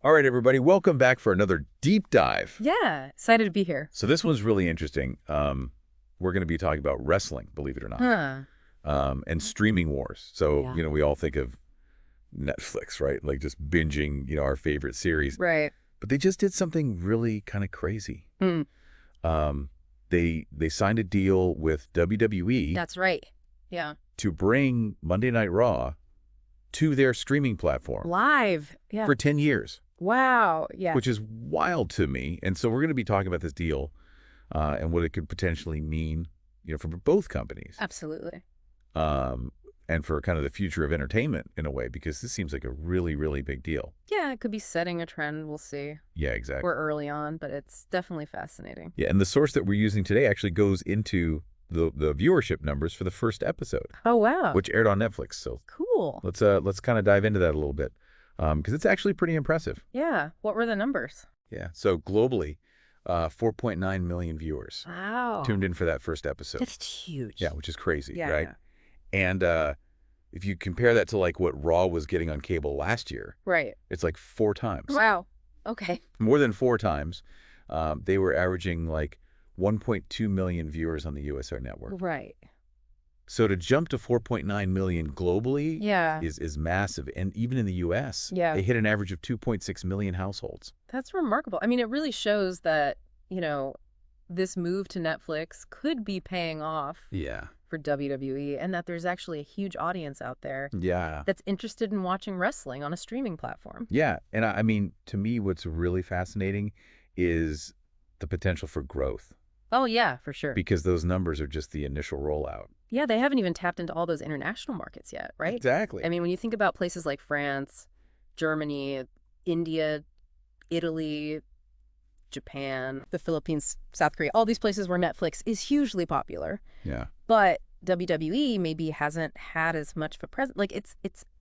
All right, everybody, welcome back for another deep dive. Yeah, excited to be here. So this one's really interesting. We're going to be talking about wrestling, believe it or not, and streaming wars. So, Yeah. we all think of Netflix, right? Like just binging, our favorite series. Right. But they just did something really kind of crazy. They signed a deal with WWE. That's right. Yeah. To bring Monday Night Raw to their streaming platform. Live. Yeah. For 10 years. Wow. Yeah. Which is wild to me. And so we're going to be talking about this deal and what it could potentially mean, for both companies. Absolutely. And for kind of the future of entertainment in a way, because this seems like a really, really big deal. Yeah, it could be setting a trend. We'll see. Yeah, exactly. We're early on, but it's definitely fascinating. Yeah, and the source that we're using today actually goes into the viewership numbers for the first episode. Oh, wow. Which aired on Netflix. So cool. Let's kind of dive into that a little bit. Because it's actually pretty impressive. Yeah. What were the numbers? Yeah. So globally, 4.9 million viewers tuned in for that first episode. That's huge. Yeah, which is crazy, Yeah, right? yeah. And if you compare that to like what Raw was getting on cable last year, Right. it's like 4 times. Wow. Okay. More than 4 times. They were averaging like 1.2 million viewers on the USR network. Right. So to jump to 4.9 million globally Yeah. is massive. And even in the U.S., Yeah. they hit an average of 2.6 million households. That's remarkable. I mean, it really shows that, this move to Netflix could be paying off Yeah. for WWE, and that there's actually a huge audience out there Yeah. that's interested in watching wrestling on a streaming platform. Yeah. And I mean, to me, what's really fascinating is the potential for growth. Oh, yeah, for sure. Because those numbers are just the initial rollout. Yeah, they haven't even tapped into all those international markets yet, right? Exactly. I mean, when you think about places like France, Germany, India, Italy, Japan, the Philippines, South Korea, all these places where Netflix is hugely popular. Yeah. But WWE maybe hasn't had as much of a presence. Like, it's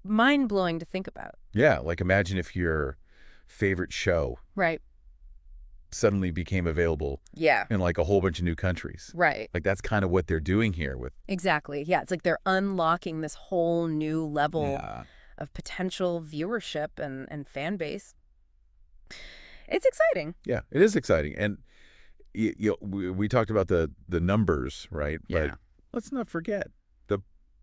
mind-blowing to think about. Yeah, like imagine if your favorite show Right. suddenly became available Yeah. in like a whole bunch of new countries. Right. Like that's kind of what they're doing here with. Exactly. Yeah, it's like they're unlocking this whole new level Yeah. of potential viewership and fan base. It's exciting. Yeah, it is exciting. And we talked about the numbers, right? Yeah. But let's not forget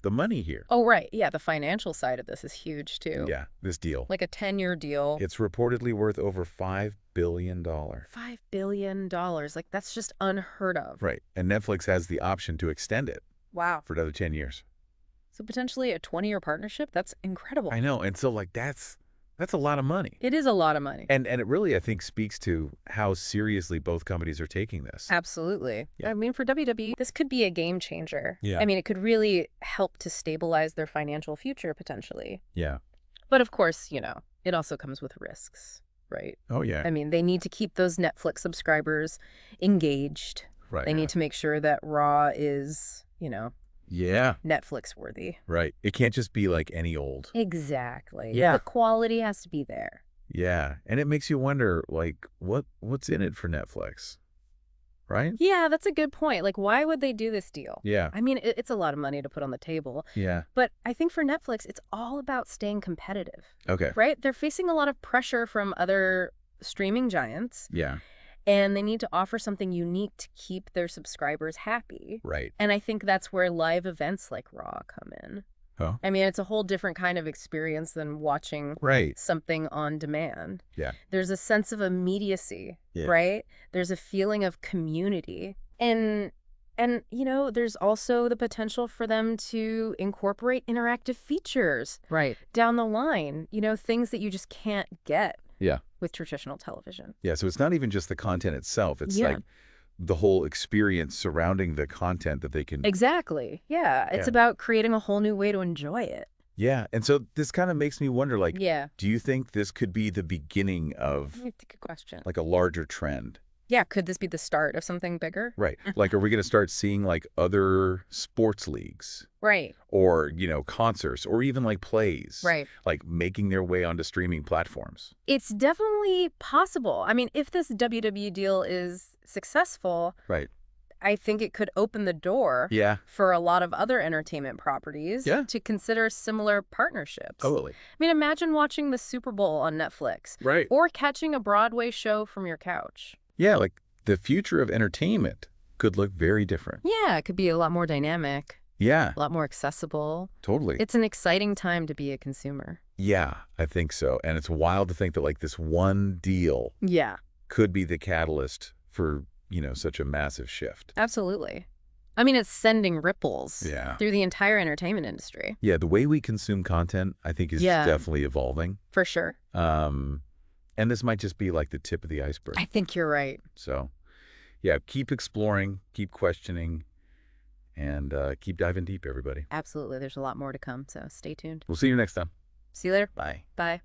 the money here. Oh, right. Yeah, the financial side of this is huge, too. Yeah, this deal. Like a 10-year deal. It's reportedly worth over $5 billion. $5 billion. Like, that's just unheard of. Right. And Netflix has the option to extend it Wow. for another 10 years. So potentially a 20-year partnership? That's incredible. I know. And so like that's a lot of money. It is a lot of money. And it really, I think, speaks to how seriously both companies are taking this. Absolutely. Yeah. I mean, for WWE, this could be a game changer. Yeah. I mean, it could really help to stabilize their financial future, potentially. Yeah. But of course, it also comes with risks, right? Oh, yeah. I mean, they need to keep those Netflix subscribers engaged. Right. They need to make sure that Raw is, Yeah. Netflix worthy. Right. It can't just be like any old. Exactly. Yeah. The quality has to be there. Yeah. And it makes you wonder, like, what's in it for Netflix? Right? Yeah, that's a good point. Like, why would they do this deal? Yeah. I mean, it's a lot of money to put on the table. Yeah. But I think for Netflix, it's all about staying competitive, Okay. right? They're facing a lot of pressure from other streaming giants, Yeah. and they need to offer something unique to keep their subscribers happy. Right. And I think that's where live events like Raw come in. Oh. I mean, it's a whole different kind of experience than watching Right. something on demand. Yeah. There's a sense of immediacy, Yeah. right? There's a feeling of community. And there's also the potential for them to incorporate interactive features Right. down the line, things that you just can't get Yeah. with traditional television. Yeah. So it's not even just the content itself. It's Yeah. like the whole experience surrounding the content that they can. Exactly. Yeah. It's Yeah. about creating a whole new way to enjoy it. Yeah. And so this kind of makes me wonder, like, Yeah. do you think this could be the beginning of That's a good question. like a larger trend? Yeah. Could this be the start of something bigger? Right. Like, are we going to start seeing like other sports leagues Right. or, concerts or even like plays, Right. like making their way onto streaming platforms? It's definitely possible. I mean, if this WWE deal is successful, Right. I think it could open the door Yeah. for a lot of other entertainment properties to consider similar partnerships. Totally. I mean, imagine watching the Super Bowl on Netflix. Right. Or catching a Broadway show from your couch. Yeah, like the future of entertainment could look very different. Yeah, it could be a lot more dynamic. Yeah. A lot more accessible. Totally. It's an exciting time to be a consumer. Yeah, I think so. And it's wild to think that like this one deal could be the catalyst for, such a massive shift. Absolutely. I mean, it's sending ripples through the entire entertainment industry. Yeah, the way we consume content, I think, is definitely evolving. For sure. And this might just be like the tip of the iceberg. I think you're right. So, yeah, keep exploring, keep questioning, and keep diving deep, everybody. Absolutely. There's a lot more to come, so stay tuned. We'll see you next time. See you later. Bye. Bye.